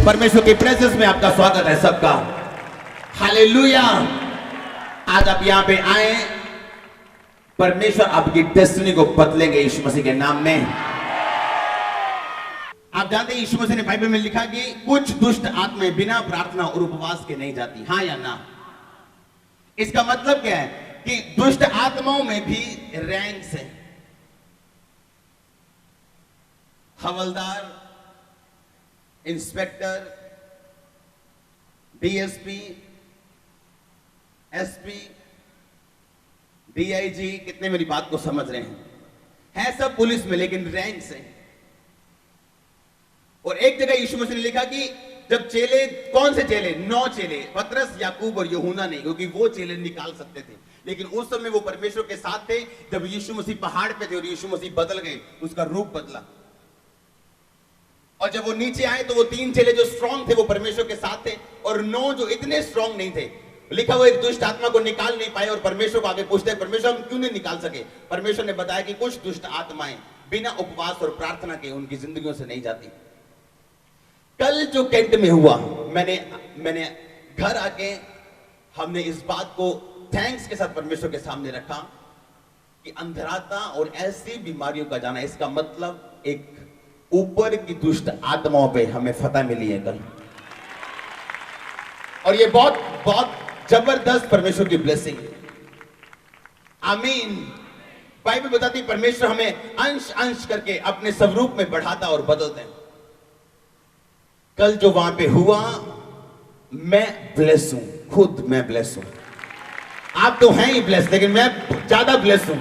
परमेश्वर की प्रेजेंस में आपका स्वागत है सबका। हालेलुया। आज आप यहां पे आए, परमेश्वर आपकी डेस्टिनी को बदलेंगे यीशु मसीह के नाम में। आप जानते हैं यीशु मसीह ने बाइबल में लिखा कि कुछ दुष्ट आत्माएं बिना प्रार्थना और उपवास के नहीं जाती, हां या ना? इसका मतलब क्या है कि दुष्ट आत्माओं में भी रैंक्स हैं। हवलदार, इंस्पेक्टर, डीएसपी, एसपी, डीआईजी, कितने मेरी बात को समझ रहे हैं? है सब पुलिस में, लेकिन रैंक्स हैं। और एक जगह यीशु मसीह ने लिखा कि जब चेले, कौन से चेले? 9 चेले, पतरस, याकूब और यूहन्ना नहीं, क्योंकि वो चेले निकाल सकते थे, लेकिन उस समय वो परमेश्वर के साथ थे। जब यीशु मसीह पहाड़ पे थे और यीशु मसीह बदल गए, उसका रूप बदला, और जब वो नीचे आए तो वो 3 चेले जो स्ट्रांग थे वो परमेश्वर के साथ थे, और 9 जो इतने स्ट्रांग नहीं थे, लिखा वो एक दुष्ट आत्मा को निकाल नहीं पाए और परमेश्वर को आगे पूछते हैं, परमेश्वर हम क्यों नहीं निकाल सके? परमेश्वर ने बताया कि कुछ दुष्ट आत्माएं बिना उपवास और प्रार्थना के उनकी जिंदगियों से नहीं जाती। कल जो कैंट में हुआ, मैंने घर आके हमने इस बात को थैंक्स के साथ परमेश्वर के सामने रखा कि अंधराता और ऐसी बीमारियों का जाना, इसका मतलब एक ऊपर की दुष्ट आत्माओं पे हमें फतह मिली है कल। और ये बहुत बहुत जबरदस्त परमेश्वर की ब्लेसिंग। आमीन। बाइबल बताती परमेश्वर हमें अंश अंश करके अपने स्वरूप में बढ़ाता और बदलते हैं। कल जो वहां पे हुआ, मैं ब्लेस हूं, खुद मैं ब्लेस हूं। आप तो हैं ही ब्लेस, लेकिन मैं ज्यादा ब्लेस हूं।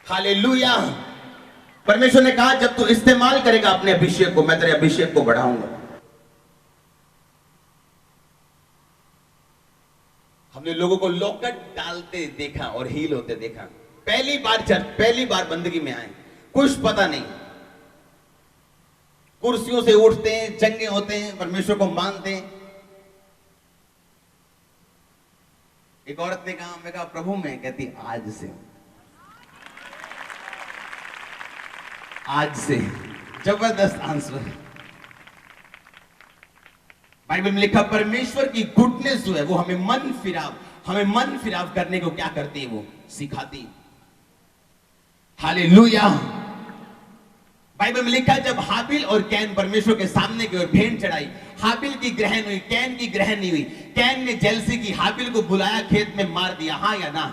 हालेलुया। परमेश्वर ने कहा जब तू इस्तेमाल करेगा अपने अभिषेक को, मैं तेरे अभिषेक को बढ़ाऊंगा। हमने लोगों को लॉकेट डालते देखा और हील होते देखा। पहली बार बंदगी में आए, कुछ पता नहीं, कुर्सियों से उठते हैं, चंगे होते हैं, परमेश्वर को मानते हैं। एक औरत ने कहा, मैं कहा प्रभु मैं, कहती आज से जबरदस्त आंसर। बाइबल में लिखा परमेश्वर की गुडनेस जो है वो हमें मन फिराव करने को क्या करती है? वो सिखाती। हालेलुया। बाइबल में लिखा जब हाबिल और कैन परमेश्वर के सामने की ओर भेंट चढ़ाई, हाबिल की ग्रहण हुई, कैन की ग्रहण नहीं हुई। कैन ने जेलसी की, हाबिल को बुलाया, खेत में मार दिया, हां या ना?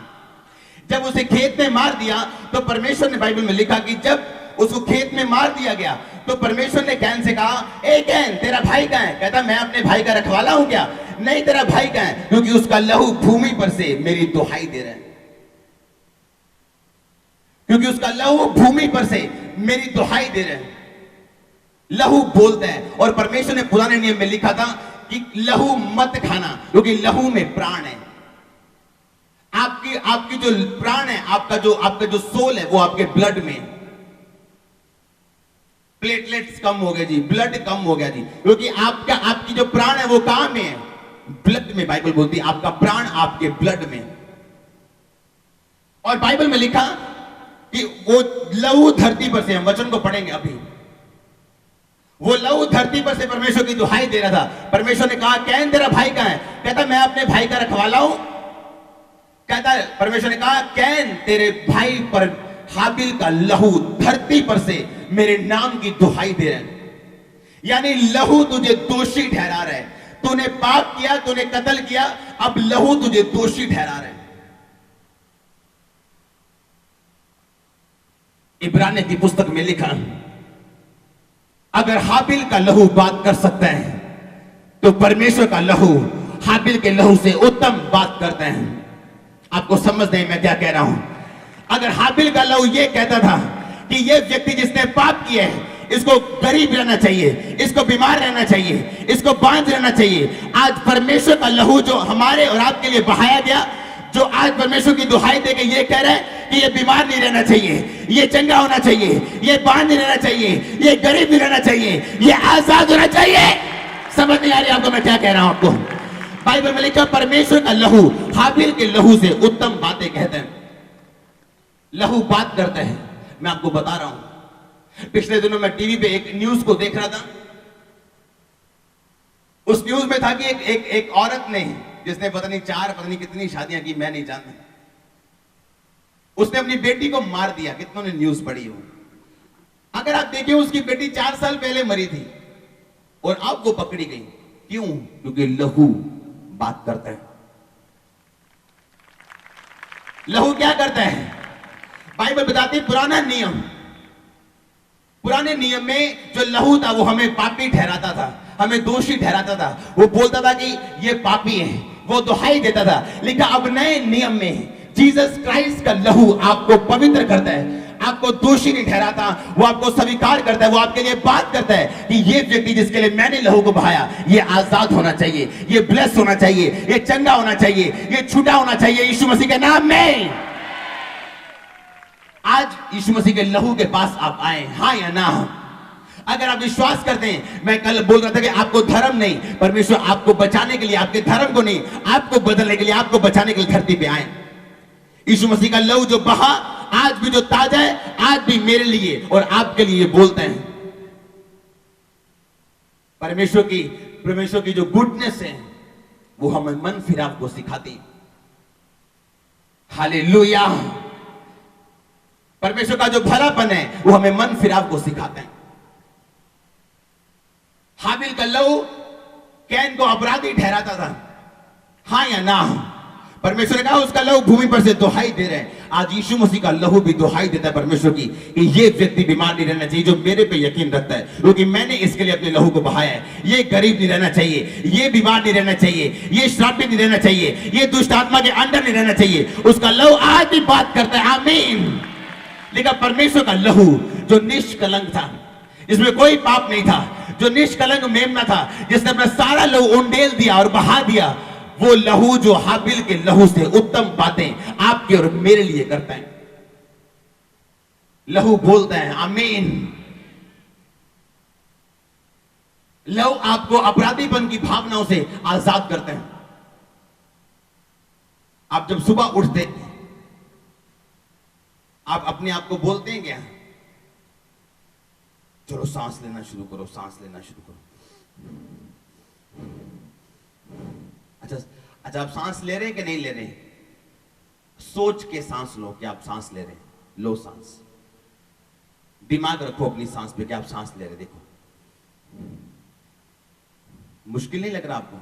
जब उसे खेत में मार दिया तो परमेश्वर ने, बाइबल में लिखा कि जब उसको खेत में मार दिया गया तो परमेश्वर ने कैन से कहा, ए कैन तेरा भाई कहां है? कहता मैं अपने भाई का रखवाला हूं क्या? नहीं, तेरा भाई कहां है? क्योंकि उसका लहू भूमि पर से मेरी दुहाई दे रहा है। क्योंकि उसका लहू भूमि पर से मेरी दुहाई दे रहे हैं। लहू बोलता है, और परमेश्वर ने पुराने नियम में लिखा था कि लहू मत खाना, क्योंकि लहू में प्राण है। आपकी जो प्राण है, आपका जो सोल है, वो आपके ब्लड में। प्लेटलेट्स कम हो गए जी, ब्लड कम हो गया जी, क्योंकि आपकी जो प्राण है वो कहां में है? ब्लड में। बाइबल बोलती है आपका प्राण आपके ब्लड में। और बाइबल में लिखा कि वो लहू धरती पर से, हम वचन को पढ़ेंगे अभी, वो लहू धरती पर से परमेश्वर की दुहाई दे रहा था। परमेश्वर ने कहा कैन तेरा भाई कहां है? कहता मैं अपने भाई का रखवाला हूं। कहता परमेश्वर ने कहा कैन तेरे भाई पर हाबिल का लहू धरती पर से मेरे नाम की दुहाई दे रहा है। यानी लहू तुझे दोषी ठहरा रहा है। तूने पाप किया, तूने कत्ल किया, अब लहू तुझे दोषी ठहरा रहा है। इब्रानी की पुस्तक में लिखा, अगर हाबिल का लहू बात कर सकता है तो परमेश्वर का लहू हाबिल के लहू से उत्तम बात करता है। आपको समझ नहीं मैं क्या कह रहा हूं? अगर हाबिल का लहू यह कहता था कि यह व्यक्ति जिसने पाप किया है, इसको गरीब रहना चाहिए, इसको बीमार रहना चाहिए, इसको बांझ रहना चाहिए, आज परमेश्वर का लहू जो हमारे और आपके लिए बहाया गया, जो आज परमेश्वर की दुहाई देके ये कह रहा है कि ये बीमार नहीं रहना चाहिए, ये चंगा होना चाहिए, ये बांझ नहीं रहना चाहिए, ये गरीब नहीं रहना चाहिए, ये आजाद होना चाहिए। समझ नहीं आ रही आपको मैं क्या कह रहा हूं? आपको बाइबल में लिखा परमेश्वर का लहू हाबिल के लहू से उत्तम बातें कहते हैं। लहू बात करता है। मैं आपको बता रहा हूं, पिछले दिनों मैं टीवी पे एक न्यूज को देख रहा था उस न्यूज में था कि एक औरत ने, जिसने पता नहीं कितनी शादियां की, मैं नहीं जानता, उसने अपनी बेटी को मार दिया। कितनों ने न्यूज पढ़ी हो? अगर आप देखिए, उसकी बेटी 4 साल पहले मरी थी और अब वो पकड़ी गई। क्यों? क्योंकि लहू बात करता है। लहू क्या करता है? बाइबल बताती, पुराने नियम में जो लहू था वो हमें पापी ठहराता था, हमें दोषी ठहराता था। वो बोलता था कि ये पापी है, वो दुहाई देता था। लेकिन अब नए नियम में जीसस क्राइस्ट का लहू आपको पवित्र करता है, आपको दोषी नहीं ठहराता, वो आपको स्वीकार करता है, वो आपके लिए बात करता है कि ये व्यक्ति जिसके लिए मैंने लहू को बहाया, ये आजाद होना चाहिए, ये ब्लेस होना चाहिए, ये चंगा होना चाहिए, ये छूटा होना चाहिए यीशु मसीह के नाम में। आज यीशु मसीह के लहू के पास आप आए, हाँ या ना? अगर आप विश्वास करते हैं, मैं कल बोल रहा था कि आपको धर्म नहीं, परमेश्वर आपको बचाने के लिए, आपके धर्म को नहीं, आपको बदलने के लिए, आपको बचाने के लिए धरती पे आए। यीशु मसीह का लहू जो बहा आज भी जो ताजा है, आज भी मेरे लिए और आपके लिए बोलते हैं। परमेश्वर की जो गुडनेस है वो हमें मन फिराव को सिखाती। हालेलुया। परमेश्वर का जो भलापन है वो हमें मन फिराव को सिखाते हैं। हाबिल का लहू कैन को अपराधी ठहराता था, हाँ या ना? परमेश्वर ने कहा उसका लहू भूमि पर से दुहाई दे रहे हैं। आज यीशु मसीह का लहू भी दुहाई देता है परमेश्वर की कि ये व्यक्ति बीमार नहीं रहना चाहिए जो मेरे पे यकीन रखता है, क्योंकि मैंने इसके लिए अपने लहू को बहाया है। ये गरीब नहीं रहना चाहिए, ये बीमार नहीं रहना चाहिए, ये श्रापित नहीं रहना चाहिए, ये दुष्ट आत्मा के अंडर नहीं रहना चाहिए। उसका लहू आज भी बात करता है, आमीन। लेकिन परमेश्वर का लहू जो निष्कलंक था, इसमें कोई पाप नहीं था, जो निष्कलंक मेमना था, जिसने अपना सारा लहू उंडेल दिया और बहा दिया, वो लहू जो हाबिल के लहू से उत्तम बातें आपके और मेरे लिए करता है। लहू बोलता है, आमीन। लहू आपको अपराधीपन की भावनाओं से आजाद करते हैं। आप जब सुबह उठते हैं, आप अपने आप को बोलते हैं क्या? चलो सांस लेना शुरू करो, सांस लेना शुरू करो। अच्छा, आप सांस ले रहे हैं कि नहीं ले रहे हैं? सोच के सांस लो कि आप सांस ले रहे हैं, लो सांस। दिमाग रखो अपनी सांस पे कि आप सांस ले रहे हैं। देखो, मुश्किल नहीं लग रहा आपको?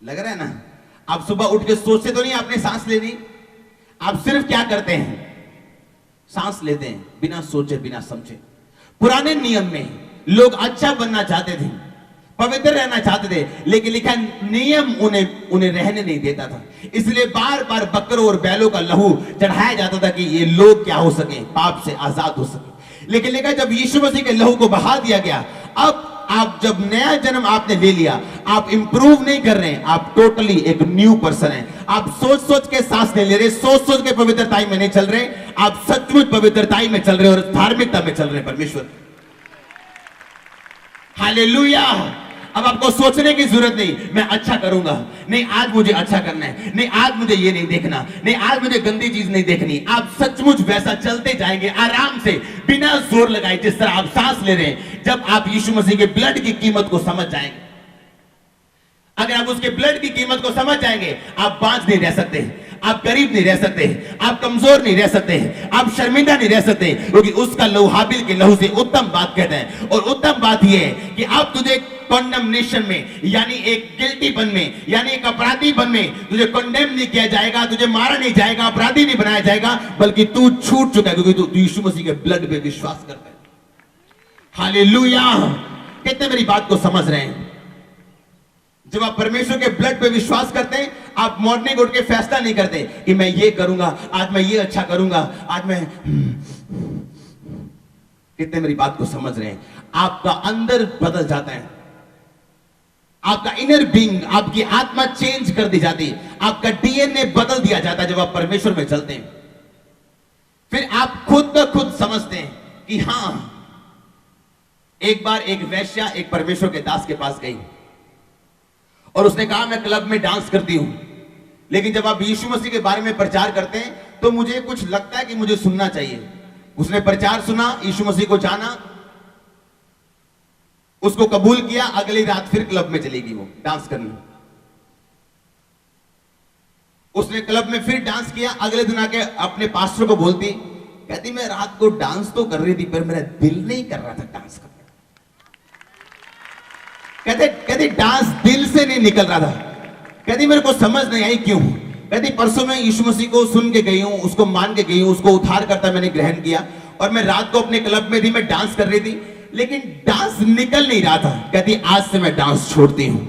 लग रहा है ना? आप सुबह उठ के सोचते तो नहीं आपने सांस लेनी, आप सिर्फ क्या करते हैं? सांस लेते हैं बिना सोचे, बिना समझे। पुराने नियम में लोग अच्छा बनना चाहते थे, पवित्र रहना चाहते थे, लेकिन लिखा नियम उन्हें रहने नहीं देता था। इसलिए बार बार बकरों और बैलों का लहू चढ़ाया जाता था कि ये लोग क्या हो सके, पाप से आजाद हो सके। लेकिन लिखा जब यीशु मसीह के लहू को बहा दिया गया, अब आप जब नया जन्म आपने ले लिया, आप इंप्रूव नहीं कर रहे हैं, आप टोटली एक न्यू पर्सन हैं। आप सोच सोच के सांस नहीं ले रहे, सोच सोच के पवित्रताई में नहीं चल रहे, आप सचमुच पवित्रताई में चल रहे और धार्मिकता में चल रहे हैं। परमेश्वर, हालेलुया। अब आपको सोचने की जरूरत नहीं, मैं अच्छा करूंगा, नहीं आज मुझे अच्छा करना है, नहीं आज मुझे ये नहीं देखना, नहीं आज मुझे गंदी चीज नहीं देखनी। आप सचमुच वैसा चलते जाएंगे आराम से, बिना जोर लगाए, जिस तरह आप सांस ले रहे हैं। जब आप यीशु मसीह के ब्लड की कीमत को समझ जाएंगे, अगर आप उसके ब्लड की कीमत को समझ जाएंगे, आप बांझ नहीं रह सकते, आप गरीब नहीं रह सकते, आप कमजोर नहीं रह सकते, आप शर्मिंदा नहीं रह सकते, क्योंकि उसका लहू हाबिल के लहू से उत्तम बात कहते हैं। और उत्तम बात यह है कि आप तुझे कॉन्डेमनेशन में, यानी एक गिल्टीपन में, यानी एक अपराधीपन में तुझे कॉन्डेम नहीं किया जाएगा, तुझे मारा नहीं जाएगा, अपराधी नहीं बनाया जाएगा, बल्कि तू छूट चुका है क्योंकि तू यीशु मसीह के ब्लड पे विश्वास करता है। हालेलुया। कितने मेरी बात को समझ रहे हैं? जब आप परमेश्वर के ब्लड पे विश्वास करते हैं, आप मॉर्निंग उठ के फैसला नहीं करते कि मैं ये करूंगा, आज मैं ये अच्छा करूंगा, आज मैं कितने मेरी बात को समझ रहे हैं? आपका अंदर बदल जाता है, आपका इनर बीइंग, आपकी आत्मा चेंज कर दी जाती है, आपका डीएनए बदल दिया जाता है जब आप परमेश्वर में चलते हैं। फिर आप खुद ब खुद समझते हैं कि हां, एक बार एक वेश्या एक परमेश्वर के दास के पास गई और उसने कहा मैं क्लब में डांस करती हूं, लेकिन जब आप यीशु मसीह के बारे में प्रचार करते हैं तो मुझे कुछ लगता है कि मुझे सुनना चाहिए। उसने प्रचार सुना, यीशु मसीह को जाना, उसको कबूल किया, अगली रात फिर क्लब में चलेगी वो डांस करने। उसने क्लब में फिर डांस किया, अगले दिन आके अपने पास्टर को बोलती, कहती मैं रात को डांस तो कर रही थी पर मेरा दिल नहीं कर रहा था डांस करने। कहते डांस दिल से नहीं निकल रहा था। कहती मेरे को समझ नहीं आई क्यों। कहती परसों मैं यीशु मसीह को सुन के गई हूं, उसको मान के गई हूं, उसको उद्धार करता मैंने ग्रहण किया, और मैं रात को अपने क्लब में थी, मैं डांस कर रही थी, लेकिन डांस निकल नहीं रहा था। कहती आज से मैं डांस छोड़ती हूं।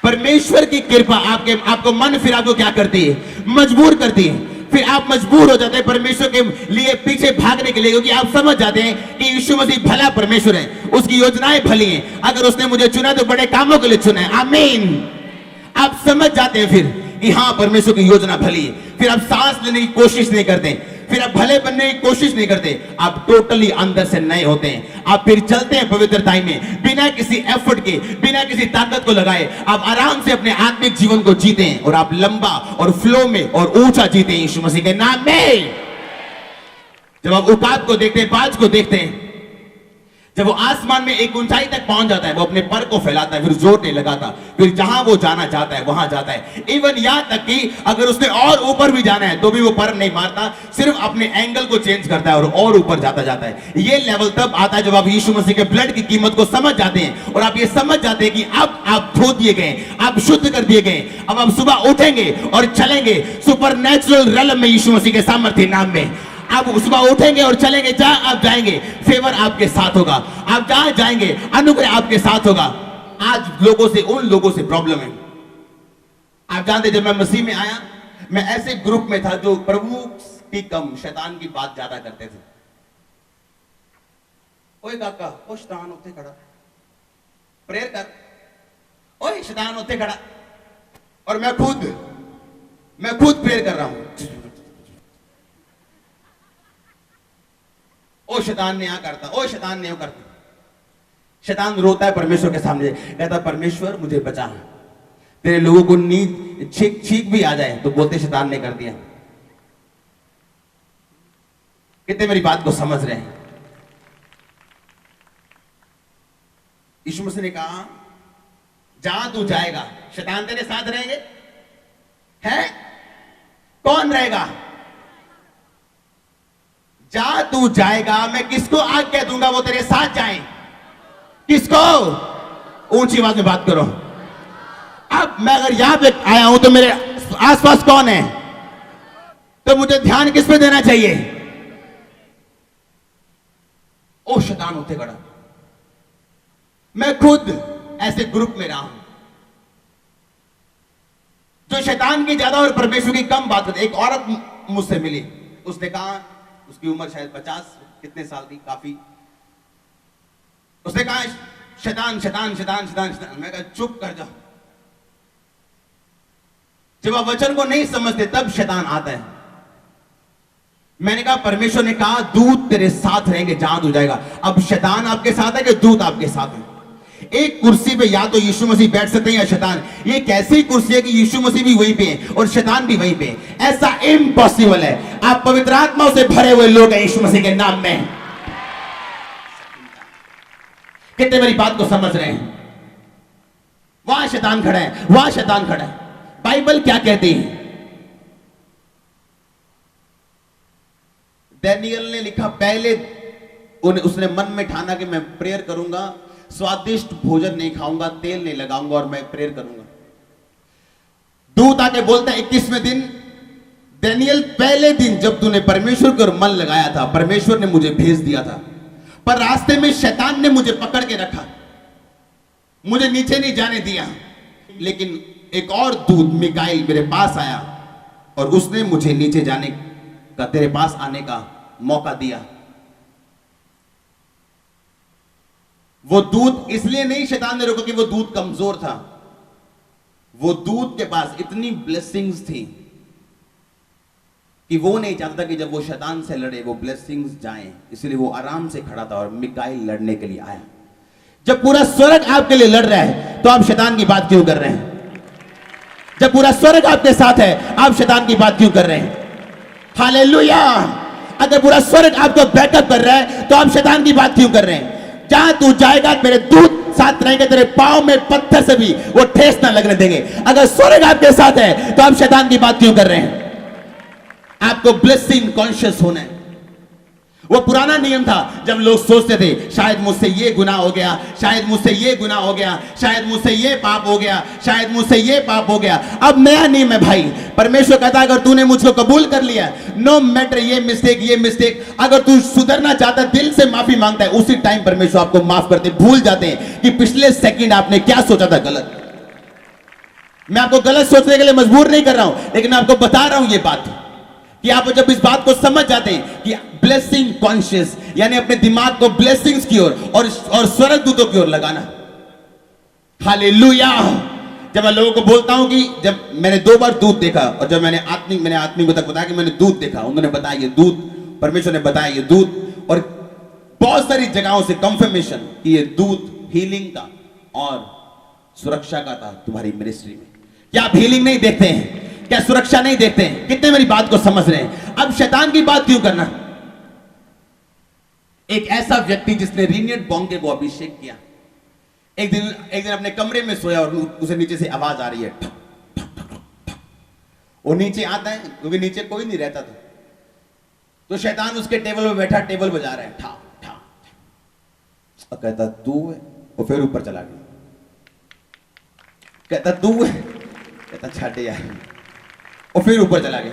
परमेश्वर की कृपा आपको मन फिर आपको क्या करती है, मजबूर करती है। फिर आप मजबूर हो जाते हैं परमेश्वर के लिए पीछे भागने के लिए, क्योंकि आप समझ जाते हैं कि यीशु मसीह भला परमेश्वर है, उसकी योजनाएं भली हैं। अगर उसने मुझे चुना तो बड़े कामों के लिए चुना है। आमीन। आप समझ जाते हैं फिर कि हाँ परमेश्वर की योजना भली है। फिर आप सांस लेने की कोशिश नहीं करते, फिर आप भले बनने की कोशिश नहीं करते, आप टोटली अंदर से नए होते हैं। आप फिर चलते हैं पवित्रताई में, बिना किसी एफर्ट के, बिना किसी ताकत को लगाए आप आराम से अपने आत्मिक जीवन को जीते हैं, और आप लंबा और फ्लो में और ऊंचा जीते हैं यीशु मसीह के नाम में। जब आप उकाब को देखते हैं, बाज को देखते हैं, जब वो आसमान में एक ऊंचाई तक पहुंच जाता है, वो अपने पर को फैलाता है, फिर जोर नहीं लगाता, फिर जहां वो जाना चाहता है वहां जाता है। इवन यहां तक कि अगर उसने और ऊपर भी जाना है तो भी वो पर नहीं मारता, सिर्फ अपने एंगल को चेंज करता है और ऊपर जाता जाता है। ये लेवल तब आता है जब आप यीशु मसीह के ब्लड की कीमत को समझ जाते हैं, और आप ये समझ जाते हैं कि अब आप धो दिए गए, आप शुद्ध कर दिए गए। अब आप सुबह उठेंगे और चलेंगे सुपरनैचुरल रेलम में, यीशु मसीह के सामर्थ्य नाम में। आप सुबह उठेंगे और चलेंगे, जहां आप जाएंगे फेवर आपके साथ होगा, आप जहां जाएंगे अनुग्रह आपके साथ होगा। आज लोगों से, उन लोगों से प्रॉब्लम है। आप जानते, जब मैं मसीह में आया, मैं ऐसे ग्रुप में था जो प्रभु की कम शैतान की बात ज्यादा करते थे। ओए काका, ओ शैतान उत्थे खड़ा, प्रेयर कर, ओए शैतान उत्थे खड़ा, और मैं खुद प्रेयर कर रहा हूं। ओ शैतान ने यहां करता, ओ शैतान ने वो करता। शैतान रोता है परमेश्वर के सामने, कहता परमेश्वर मुझे बचा। तेरे लोगों को नींद छींक भी आ जाए तो बोलते शैतान ने कर दिया। कितने मेरी बात को समझ रहे हैं? यीशु मसीह ने कहा जहां तू जाएगा शैतान तेरे साथ रहेंगे। है कौन रहेगा? जहां तू जाएगा मैं किसको आज्ञा दूंगा वो तेरे साथ जाएं। किसको? ऊंची आवाज में बात करो। अब मैं अगर यहां पे आया हूं तो मेरे आसपास कौन है, तो मुझे ध्यान किस पे देना चाहिए? ओ शैतान होते खड़ा। मैं खुद ऐसे ग्रुप में रहा हूं जो शैतान की ज्यादा और परमेश्वर की कम बात करते। एक औरत मुझसे मिली, उसने कहा, उसकी उम्र शायद 50 कितने साल थी, काफी। उसने कहा शैतान शैतान शैतान शैतान शैतान। मैं कहा चुप कर जाओ। जब आप वचन को नहीं समझते तब शैतान आता है। मैंने कहा परमेश्वर ने कहा दूत तेरे साथ रहेंगे जहां तू जाएगा। अब शैतान आपके साथ है कि दूत आपके साथ है? एक कुर्सी पे या तो यीशु मसीह बैठ सकते हैं या शैतान। ये कैसी कुर्सी है कि यीशु मसीह भी वहीं पे है और शैतान भी वहीं पे है? ऐसा इम्पॉसिबल है। आप पवित्र आत्मा से भरे हुए लोग हैं यीशु मसीह के नाम में। कितने मेरी बात को समझ रहे हैं? वहां शैतान खड़ा है, वहां शैतान खड़ा है। बाइबल क्या कहती है? डैनियल ने लिखा, पहले उसने मन में ठाना कि मैं प्रेयर करूंगा, स्वादिष्ट भोजन नहीं खाऊंगा, तेल नहीं लगाऊंगा और मैं प्रेयर करूंगा। दूत आके बोलता है 21वें दिन, डैनियल पहले दिन जब तूने परमेश्वर को मन लगाया था, परमेश्वर ने मुझे भेज दिया था, पर रास्ते में शैतान ने मुझे पकड़ के रखा, मुझे नीचे नहीं जाने दिया। लेकिन एक और दूत मिकाईल मेरे पास आया और उसने मुझे नीचे जाने का, तेरे पास आने का मौका दिया। वो दूत इसलिए नहीं शैतान ने रोका कि वो दूत कमजोर था। वो दूत के पास इतनी ब्लेसिंग्स थी कि वो नहीं चाहता था कि जब वो शैतान से लड़े वो ब्लेसिंग्स जाएं, इसलिए वो आराम से खड़ा था और मिकाईल लड़ने के लिए आया। जब पूरा स्वर्ग आपके लिए लड़ रहा है तो आप शैतान की बात क्यों कर रहे हैं? जब पूरा स्वर्ग आपके साथ है आप शैतान की बात क्यों कर रहे हैं? हालेलुया। अगर पूरा स्वर्ग आपको बैकअप कर रहा है तो आप शैतान की बात क्यों कर रहे हैं? जहां तू जाएगा मेरे दूत साथ रहेंगे, तेरे पांव में पत्थर से भी वो ठेस ना लगने देंगे। अगर स्वर्ग आपके साथ है तो आप शैतान की बात क्यों कर रहे हैं? आपको ब्लेसिंग कॉन्शियस होना है। वो पुराना नियम था जब लोग सोचते थे शायद मुझसे ये गुनाह हो गया, शायद मुझसे ये गुनाह हो गया, शायद मुझसे ये पाप हो गया, शायद मुझसे ये पाप हो गया। अब नया नियम है भाई। परमेश्वर कहता है अगर तूने मुझको कबूल कर लिया, नो मैटर ये मिस्टेक, अगर तू सुधरना चाहता है, दिल से माफी मांगता है, उसी टाइम परमेश्वर आपको माफ करते, भूल जाते हैं कि पिछले सेकंड आपने क्या सोचा था गलत। मैं आपको गलत सोचने के लिए मजबूर नहीं कर रहा हूं, लेकिन मैं आपको बता रहा हूं ये बात कि आप जब इस बात को समझ जाते हैं कि ब्लेसिंग कॉन्शियस यानी अपने दिमाग को ब्लेसिंग्स की ओर और स्वर्ग दूतों की ओर लगाना। हालेलुया। जब मैं लोगों को बोलता हूं कि जब मैंने 2 बार दूत देखा, और जब मैंने आत्मिक को तक बताया कि मैंने दूत देखा, उन्होंने बताया ये दूत, परमेश्वर ने बताया ये दूत, और बहुत सारी जगहों से कंफर्मेशन कि ये दूत हीलिंग का और सुरक्षा का था तुम्हारी मिनिस्ट्री में। क्या आप हीलिंग नहीं देखते हैं? क्या सुरक्षा नहीं देखते हैं? कितने मेरी बात को समझ रहे हैं? अब शैतान की बात क्यों करना? एक ऐसा व्यक्ति जिसने रीनियड बोंगे को अभिषेक किया, एक दिन अपने कमरे में सोया और उसे नीचे से आवाज आ रही है, ठक, ठक, ठक, ठक, ठक। वो नीचे आता है क्योंकि नीचे कोई नहीं रहता था, तो शैतान उसके टेबल पे बैठा, टेबल बजा रहा है, ठा ठा, और कहता तू है, वो फिर ऊपर चला गया, कहता तू है, कहता छाटे यार, और फिर ऊपर चला गया।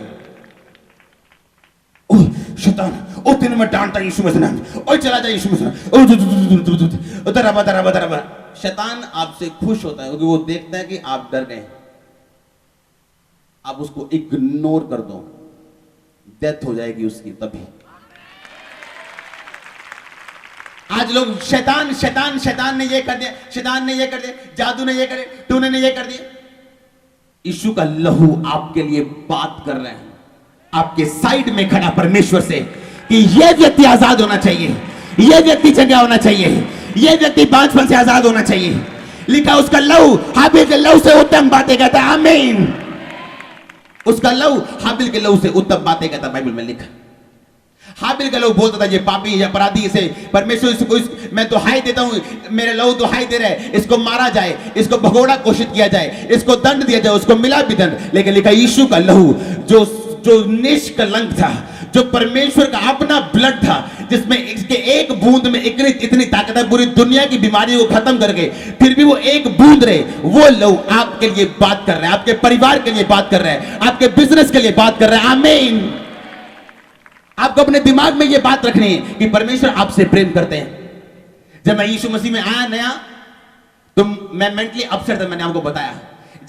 शैतान ओ तेरे में डांटता यीशु मसीह नाम, ओए चला जा यीशु मसीह, उधर। शैतान आपसे खुश होता है क्योंकि वो देखता है कि आप डर गए। आप उसको इग्नोर कर दो, डेथ हो जाएगी उसकी तभी। आज लोग शैतान ने ये कर दिया, शैतान ने ये कर दिया, जादू ने ये कर दिया, टूने ने ये कर दिया। यीशु का लहू आपके लिए बात कर रहे हैं, आपके साइड में खड़ा परमेश्वर से कि यह व्यक्ति आजाद होना चाहिए, यह व्यक्ति चंगा होना चाहिए, यह व्यक्ति बांझपन से आजाद होना चाहिए। लिखा उसका लहू हाबिल के लहू से उत्तम बातें कहता है। आमीन। उसका लहू हाबिल के लहू से उत्तम बातें कहता, बाइबल में लिखा। हाबिल का लहू बोलता था ये पापी या अपराधी, इसे परमेश्वर इसको मैं तो हाई देता हूं, मेरे लहू तो हाई दे रहा है, इसको मारा जाए, इसको भगोड़ा घोषित किया जाए, इसको दंड दिया जाए, उसको मिला भी दंड। लेकिन लिखा यीशु का लहू जो निष्कलंक था, जो परमेश्वर का अपना ब्लड था, जिसमें इसके एक बूंद में इतनी ताकत है पूरी दुनिया की बीमारियों को खत्म करके, फिर भी वो एक बूंद रहे, वो लहू आपके लिए बात कर रहा है, आपके परिवार के लिए बात कर रहा है, आपके बिजनेस के लिए बात कर रहा है। आमीन। आपको अपने दिमाग में ये बात रखनी है कि परमेश्वर आपसे प्रेम करते हैं। जब मैं यीशु मसीह में आया नया, तो मैं मेंटली अपसेट था, मैंने आपको बताया।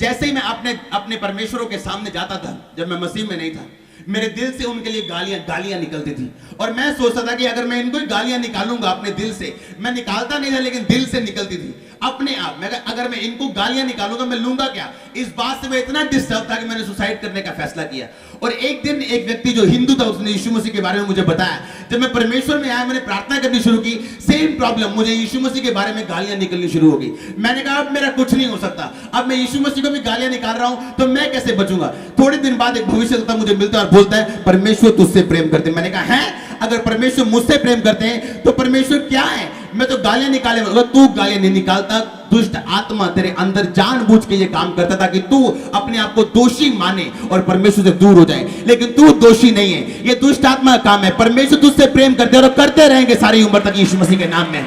जैसे ही मैं अपने परमेश्वरों के सामने जाता था, जब मैं मसीह में नहीं था, मेरे दिल से उनके लिए गालियां निकलती थी, और मैं सोचता था कि अगर मैं इनको गालियां निकालूंगा अपने दिल से, मैं निकालता नहीं था लेकिन दिल से निकलती थी अपने आप। मैं अगर मैं इनको गालियां निकालूंगा मैं लूंगा क्या? इस बात से मैं इतना डिस्टर्ब था कि मैंने सुसाइड करने का फैसला किया। और एक दिन एक व्यक्ति जो हिंदू था, उसने यीशु मसीह के बारे में मुझे बताया। जब मैं परमेश्वर में आया, मैंने प्रार्थना करनी शुरू की, सेम प्रॉब्लम, मुझे यीशु मसीह के बारे में गालियां निकलनी शुरू हो गई। मैंने कहा अब मेरा कुछ नहीं हो सकता, अब मैं यीशु मसीह को भी गालियां निकाल रहा हूं तो मैं कैसे बचूंगा? थोड़े दिन बाद एक भविष्यवक्ता मुझे मिलता है और बोलता है परमेश्वर तुझसे प्रेम करते हैं। मैंने कहा है, अगर परमेश्वर मुझसे प्रेम करते हैं तो परमेश्वर क्या है? मैं तो गालियां निकाले, तू गालियां नहीं निकालता, दुष्ट आत्मा तेरे अंदर जानबूझ के ये काम करता था कि तू अपने आप को दोषी माने और परमेश्वर से दूर हो जाए, लेकिन तू दोषी नहीं है, ये दुष्ट आत्मा का काम है। परमेश्वर तुझसे प्रेम करते और करते रहेंगे सारी उम्र तक यीशु मसीह के नाम में।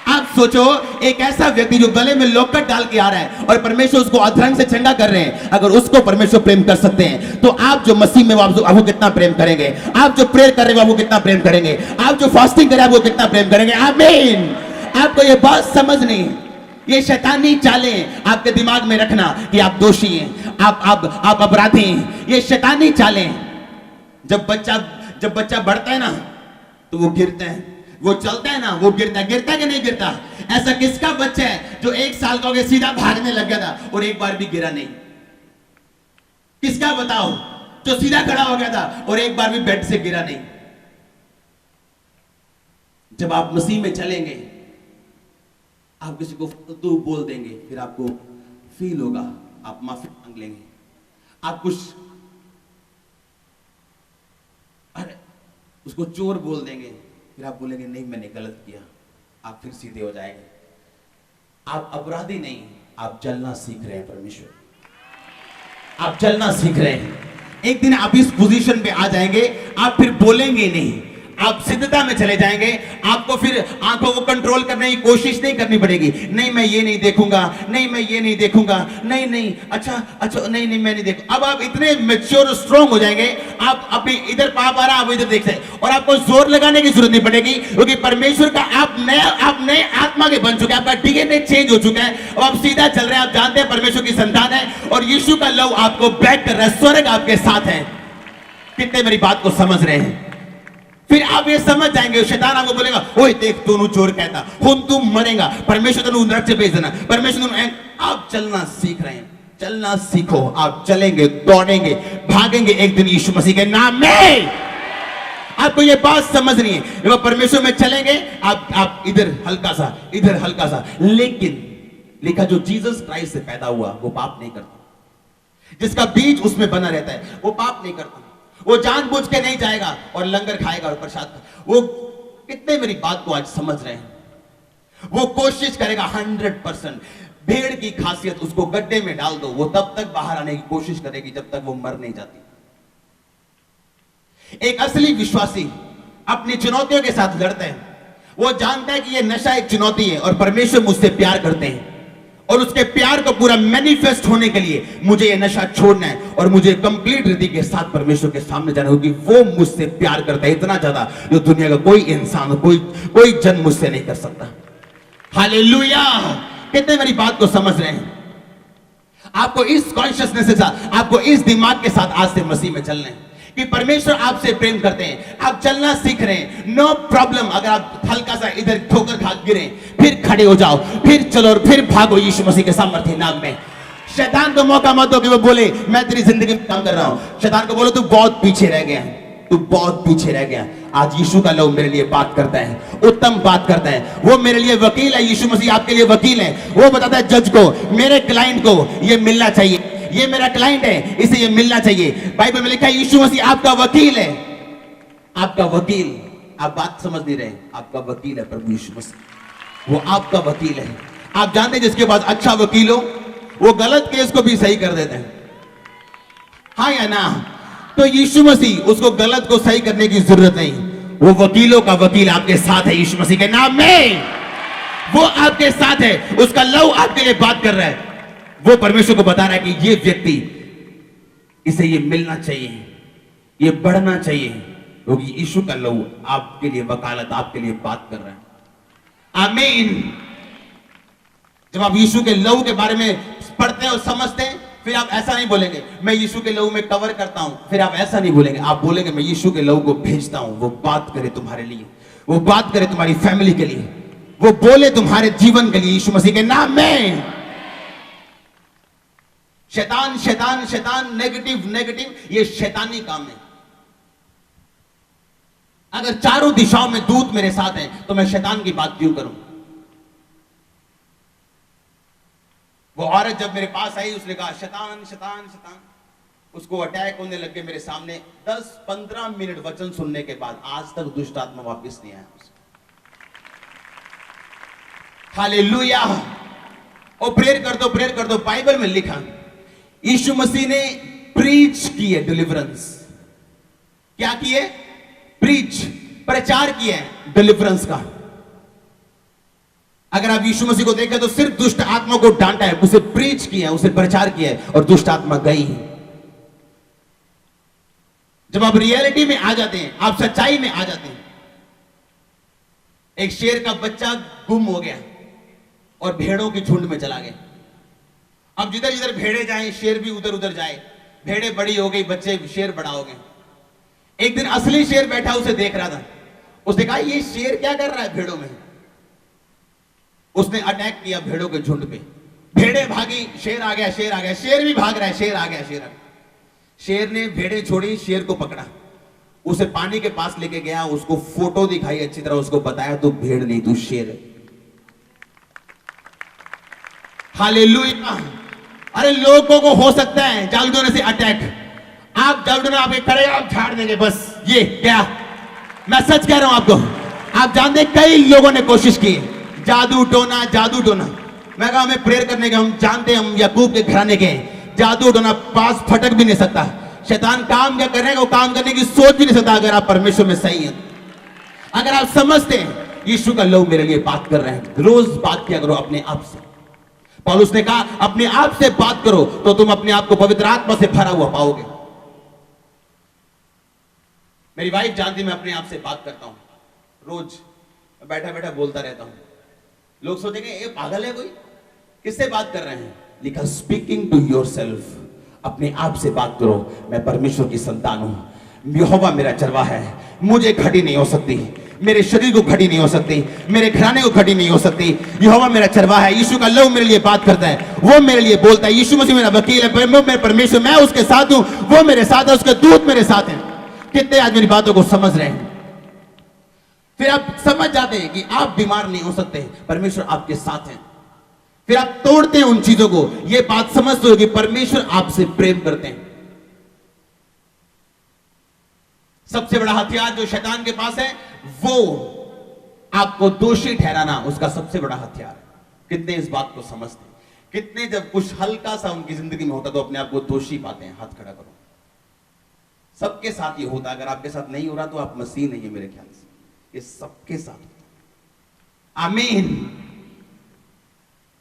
आप सोचो, एक ऐसा व्यक्ति जो गले में लोकट डाल के आ रहा है और परमेश्वर उसको अधरंग से चंगा कर रहे हैं, अगर उसको परमेश्वर प्रेम कर सकते हैं तो आप जो मसीह में आपको कितना प्रेम करेंगे? आप जो प्रेयर कर रहे हैं आपको कितना प्रेम करेंगे? आप जो फास्टिंग कर रहे हैं आपको कितना प्रेम करेंगे? आमीन। आपको ये बात समझनी है। ये शैतानी चालें आपके दिमाग में रखना कि आप दोषी हैं, आप अपराधी हैं। ये शैतानी चालें। जब बच्चा बढ़ता है ना तो वो गिरता है, वो चलता है ना वो गिरता है कि नहीं गिरता? ऐसा किसका बच्चा है जो 1 साल का हो गया सीधा भागने लग गया था और एक बार भी गिरा नहीं? किसका बताओ जो सीधा खड़ा हो गया था और एक बार भी बेड से गिरा नहीं? जब आप मसीह में चलेंगे, आप किसी को फालतू बोल देंगे, फिर आपको फील होगा, आप माफी मांग लेंगे, आप कुछ उसको चोर बोल देंगे, फिर आप बोलेंगे नहीं मैंने गलत किया, आप फिर सीधे हो जाएंगे। आप अपराधी नहीं, आप चलना सीख रहे हैं परमेश्वर, आप चलना सीख रहे हैं। एक दिन आप इस पोजीशन पे आ जाएंगे, आप फिर बोलेंगे नहीं, आप सिद्धता में चले जाएंगे। आपको फिर आंखों को कंट्रोल करने की कोशिश नहीं करनी पड़ेगी। नहीं मैं ये नहीं देखूंगा, नहीं मैं ये नहीं देखूंगा, नहीं नहीं अच्छा अच्छा नहीं नहीं मैं नहीं देखूंगा। अब आप इतने मैच्योर स्ट्रॉन्ग हो जाएंगे, आप अपनी इधर पाप आ रहा आप इधर देख सकते, और आपको जोर लगाने की जरूरत नहीं पड़ेगी, क्योंकि परमेश्वर का आप नए आत्मा के बन चुके हैं, आपका डीएनए चेंज हो चुका है। अब आप सीधा चल रहे हैं, आप जानते हैं परमेश्वर की संतान है, और यीशु का लव आपको बैक कर रहा है, स्वर्ग आपके साथ है। कितने मेरी बात को समझ रहे हैं? फिर आप ये समझ जाएंगे, शैतान आपको बोलेगा ओए देख तू चोर कहता हुन तू मरेगा, परमेश्वर तेनू नरक से भेज देना, परमेश्वर। आप चलना सीख रहे हैं, चलना सीखो। आप चलेंगे, दौड़ेंगे, भागेंगे एक दिन यीशु मसीह के नाम में। आपको ये बात समझनी है, जब परमेश्वर में चलेंगे आप इधर हल्का सा, इधर हल्का सा, लेकिन लिखा जो जीसस क्राइस्ट से पैदा हुआ वो पाप नहीं करता, जिसका बीज उसमें बना रहता है वो पाप नहीं करता। वो जानबूझ के नहीं जाएगा और लंगर खाएगा और प्रसाद। वो कितने मेरी बात को आज समझ रहे हैं? वो कोशिश करेगा 100%। भेड़ की खासियत, उसको गड्ढे में डाल दो, वो तब तक बाहर आने की कोशिश करेगी जब तक वो मर नहीं जाती। एक असली विश्वासी अपनी चुनौतियों के साथ लड़ते हैं। वो जानता है कि ये नशा एक चुनौती है और परमेश्वर मुझसे प्यार करते हैं, और उसके प्यार को पूरा मैनिफेस्ट होने के लिए मुझे ये नशा छोड़ना है और मुझे कंप्लीट रीति के साथ परमेश्वर के सामने जाना होगी। वो मुझसे प्यार करता है इतना ज्यादा जो दुनिया का कोई इंसान, कोई जन मुझसे नहीं कर सकता। हालेलुया! कितने मेरी बात को समझ रहे हैं? आपको इस कॉन्शियसनेस के साथ, आपको इस दिमाग के साथ आज से मसीह में चलना है कि परमेश्वर आपसे प्रेम करते हैं। आप चलना सीख रहे हैं, नो प्रॉब्लम। अगर आप हल्का सा इधर ठोकर खा गिरे, फिर खड़े हो जाओ, फिर चलो और फिर भागो यीशु मसीह के सामर्थ्य नाम में। शैतान को मौका मत दो कि वो बोले मैं तेरी जिंदगी में काम कर रहा हूं। शैतान को बोलो तू बहुत पीछे रह गया, तू बहुत पीछे रह गया। आज यीशु का लव मेरे लिए बात करता है, उत्तम बात करता है। वो मेरे लिए वकील है, यीशु मसीह आपके लिए वकील है। वो बताता है जज को, मेरे क्लाइंट को ये मिलना चाहिए, ये मेरा क्लाइंट है, इसे ये मिलना चाहिए। बाइबल में लिखा है यीशु मसीह आपका वकील है, आपका वकील। आप बात समझ नहीं रहे, आपका वकील है प्रभु यीशु मसीह, वो आपका वकील है। आप जानते हैं जिसके पास अच्छा वकील हो वो गलत केस को भी सही कर देते हैं, हाँ या ना? तो यीशु मसीह, उसको गलत को सही करने की जरूरत नहीं। वो वकीलों का वकील आपके साथ है यीशु मसीह के नाम में। वो आपके साथ है, उसका लव आपके लिए बात कर रहा है। वो परमेश्वर को बता रहा है कि ये व्यक्ति, इसे ये मिलना चाहिए, ये बढ़ना चाहिए, क्योंकि यीशु का लहू आपके लिए वकालत, आपके लिए बात कर रहा है। आमीन। जब आप यीशु के लहू के बारे में पढ़ते हैं और समझते हैं, फिर आप ऐसा नहीं बोलेंगे मैं यीशु के लहू में कवर करता हूं, फिर आप ऐसा नहीं बोलेंगे। आप बोलेंगे मैं यीशु के लहू को भेजता हूं, वो बात करे तुम्हारे लिए, वो बात करे तुम्हारी फैमिली के लिए, वो बोले तुम्हारे जीवन के लिए यीशु मसीह के नाम में। शैतान शैतान शैतान, नेगेटिव नेगेटिव, ये शैतानी काम है। अगर चारों दिशाओं में दूत मेरे साथ हैं तो मैं शैतान की बात क्यों करूं? वो औरत जब मेरे पास आई, उसने कहा शैतान शैतान शैतान, उसको अटैक होने लगे मेरे सामने। 10-15 मिनट वचन सुनने के बाद आज तक दुष्ट आत्मा वापस नहीं आया। हालेलुया। और प्रेयर कर दो। बाइबल में लिखा यीशु मसीह ने प्रीच की है डिलीवरेंस। क्या किए? प्रीच, प्रचार किया है डिलीवरेंस का। अगर आप यीशु मसीह को देखें तो सिर्फ दुष्ट आत्मा को डांटा है, उसे प्रीच किया है, उसे प्रचार किया है, और दुष्ट आत्मा गई है। जब आप रियलिटी में आ जाते हैं, आप सच्चाई में आ जाते हैं। एक शेर का बच्चा गुम हो गया और भेड़ों की झुंड में चला गया। अब जिधर जिधर भेड़े जाएं, शेर भी उधर उधर जाए। भेड़े बड़ी हो गई, बच्चे शेर बड़ा हो गए। एक दिन असली शेर बैठा उसे देख रहा था। उसने कहा ये शेर क्या कर रहा है भेड़ों में? उसने अटैक किया भेड़ों के झुंड पे। भेड़े भागी, शेर आ गया, शेर आ गया, शेर भी भाग रहा है, शेर आ गया, शेर आ गया। शेर ने भेड़े छोड़ी, शेर को पकड़ा, उसे पानी के पास लेके गया, उसको फोटो दिखाई अच्छी तरह, उसको बताया तू भेड़ नहीं तू शेर है। हालेलुया। अरे लोगों को हो सकता है जालडोने से अटैक, आप जालडोने आपके खड़े आप झाड़ देंगे बस। ये क्या, मैं सच कह रहा हूं आपको। आप जानते कई लोगों ने कोशिश की, जादू टोना, जादू टोना। मैं कहा हमें प्रेयर करने के, हम जानते हैं हम याकूब के घराने के, जादू टोना पास फटक भी नहीं सकता। शैतान काम क्या करेगा, वो काम करने की सोच भी नहीं सकता अगर आप परमेश्वर में सही हैं। अगर आप समझते हैं यीशु का लहू मेरे लिए बात कर रहे हैं, रोज बात किया करो अपने आप से। पौलुस ने कहा अपने आप से बात करो तो तुम अपने आप को पवित्र आत्मा से भरा हुआ पाओगे। मेरी वाइफ जानती मैं अपने आप से बात करता हूं, रोज बैठा बैठा बोलता रहता हूं। लोग सोचेंगे ये पागल है कोई, किससे बात कर रहे हैं? लिखा स्पीकिंग टू योरसेल्फ, अपने आप से बात करो। मैं परमेश्वर की संतान हूं, यहोवा मेरा चरवाहा है, मुझे घटी नहीं हो सकती, मेरे शरीर को घटी नहीं हो सकती, मेरे घराने को घटी नहीं हो सकती। यहोवा मेरा चरवाहा है, यीशु का लहू मेरे लिए बात करता है, वो मेरे लिए बोलता है। यीशु मसीह मेरा वकील है, मेरे परमेश्वर, मैं उसके साथ हूं, वो मेरे साथ है, उसके दूत मेरे साथ हैं। कितने आज मेरी बातों को समझ रहे हैं? फिर आप समझ जाते हैं कि आप बीमार नहीं हो सकते, परमेश्वर आपके साथ है। फिर आप तोड़ते हैं उन चीजों को, यह बात समझते हो कि परमेश्वर आपसे प्रेम करते हैं। सबसे बड़ा हथियार जो शैतान के पास है वो आपको दोषी ठहराना, उसका सबसे बड़ा हथियार है। कितने इस बात को समझते हैं? कितने जब कुछ हल्का सा उनकी जिंदगी में होता तो अपने आप को दोषी पाते हैं? हाथ खड़ा करो। सबके साथ ये होता है, अगर आपके साथ नहीं हो रहा तो आप मसीह नहीं है मेरे ख्याल से, ये सबके साथ होता है। आमीन।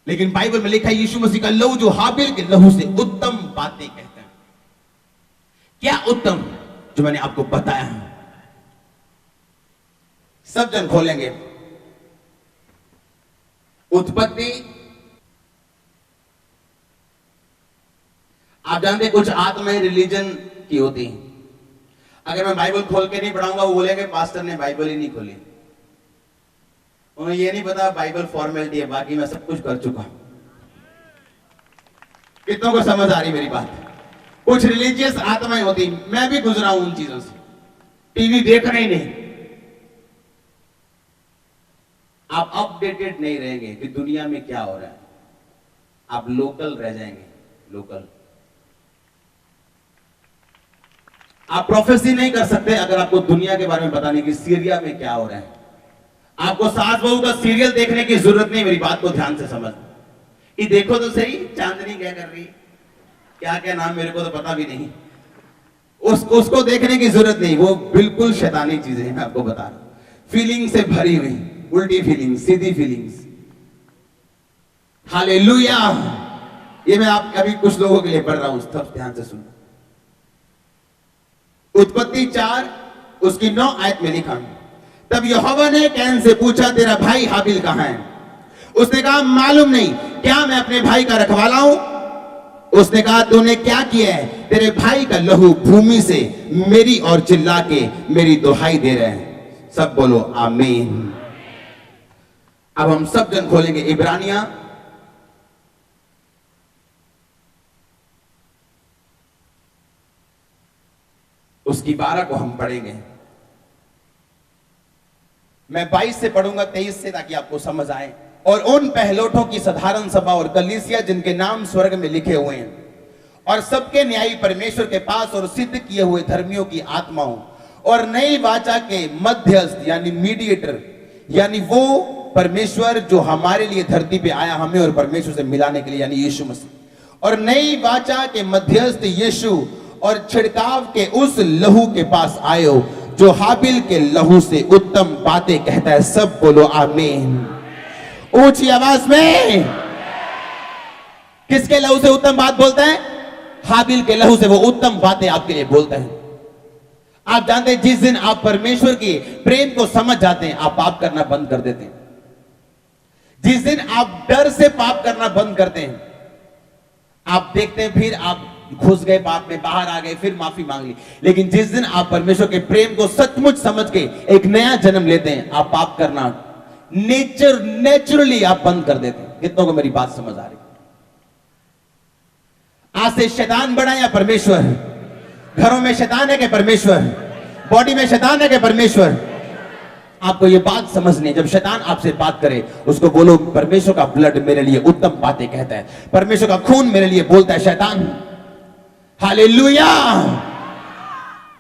लेकिन बाइबल में लिखा है यीशु मसीह का लहू जो हाबिल के लहू से उत्तम बातें कहता है। क्या उत्तम? जो मैंने आपको बताया है। सब जन खोलेंगे उत्पत्ति। आप जानते कुछ आत्माएं रिलीजन की होती हैं। अगर मैं बाइबल खोल के नहीं पढ़ाऊंगा वो बोलेंगे पास्टर ने बाइबल ही नहीं खोली। उन्हें ये नहीं पता बाइबल फॉर्मेलिटी है, बाकी मैं सब कुछ कर चुका हूं। कितनों को समझ आ रही मेरी बात? कुछ रिलीजियस आत्माएं होती, मैं भी गुजरा हूं उन चीजों से। टीवी देखना ही नहीं, आप अपडेटेड नहीं रहेंगे कि दुनिया में क्या हो रहा है, आप लोकल रह जाएंगे। लोकल आप प्रोफेसी नहीं कर सकते अगर आपको दुनिया के बारे में पता नहीं कि सीरिया में क्या हो रहा है। आपको सास बहू का सीरियल देखने की जरूरत नहीं, मेरी बात को ध्यान से समझ। ये देखो तो सही, चांदनी क्या कर रही, क्या क्या नाम मेरे को तो पता भी नहीं। उसको देखने की जरूरत नहीं, वो बिल्कुल शैतानी चीजें हैं। मैं आपको बता रहा हूं, फीलिंग से भरी हुई, उल्टी फीलिंग्स, सीधी फीलिंग्स। हालेलुया। ये मैं आप अभी कुछ लोगों के लिए पढ़ रहा हूं, सब ध्यान से सुनो। उत्पत्ति 4 उसकी 9 आयत में लिखा, तब यहोवा ने कैन से पूछा तेरा भाई हाबिल कहां है? उसने कहा मालूम नहीं, क्या मैं अपने भाई का रखवाला हूं? उसने कहा तूने क्या किया है? तेरे भाई का लहू भूमि से मेरी और चिल्ला के मेरी दुहाई दे रहे हैं। सब बोलो आमीन। अब हम सब जन खोलेंगे इब्रानिया उसकी 12 को हम पढ़ेंगे। मैं 22 से पढ़ूंगा 23 से, ताकि आपको समझ आए। और उन पहलोठों की साधारण सभा और कलीसिया जिनके नाम स्वर्ग में लिखे हुए हैं, और सबके न्यायी परमेश्वर के पास और सिद्ध किए हुए धर्मियों की आत्माओं, और नई वाचा के मध्यस्थ यानी मीडिएटर, यानी वो परमेश्वर जो हमारे लिए धरती पे आया हमें और परमेश्वर से मिलाने के लिए, यानी यीशु मसीह, और नई वाचा के मध्यस्थ यीशु और छिड़काव के उस लहू के पास आए हो जो हाबिल के लहू से उत्तम बातें कहता है। सब बोलो आमीन ऊंची आवाज में। किसके लहू से उत्तम बात बोलता है? हाबिल के लहू से वो उत्तम बातें आपके लिए बोलता है। आप जानते हैं जिस दिन आप परमेश्वर के प्रेम को समझ जाते हैं, आप पाप करना बंद कर देते हैं। जिस दिन आप डर से पाप करना बंद करते हैं, आप देखते हैं फिर आप घुस गए पाप में, बाहर आ गए, फिर माफी मांग ली। लेकिन जिस दिन आप परमेश्वर के प्रेम को सचमुच समझ के एक नया जन्म लेते हैं, आप पाप करना नेचुरली आप बंद कर देते हैं। कितनों को मेरी बात समझ आ रही? आज से शैतान बड़ा या परमेश्वर? घरों में शैतान है कि परमेश्वर? बॉडी में शैतान है कि परमेश्वर? आपको ये बात समझनी है। जब शैतान आपसे बात करे, उसको बोलो परमेश्वर का ब्लड मेरे लिए उत्तम बातें कहता है, परमेश्वर का खून मेरे लिए बोलता है। शैतान हालेलुया।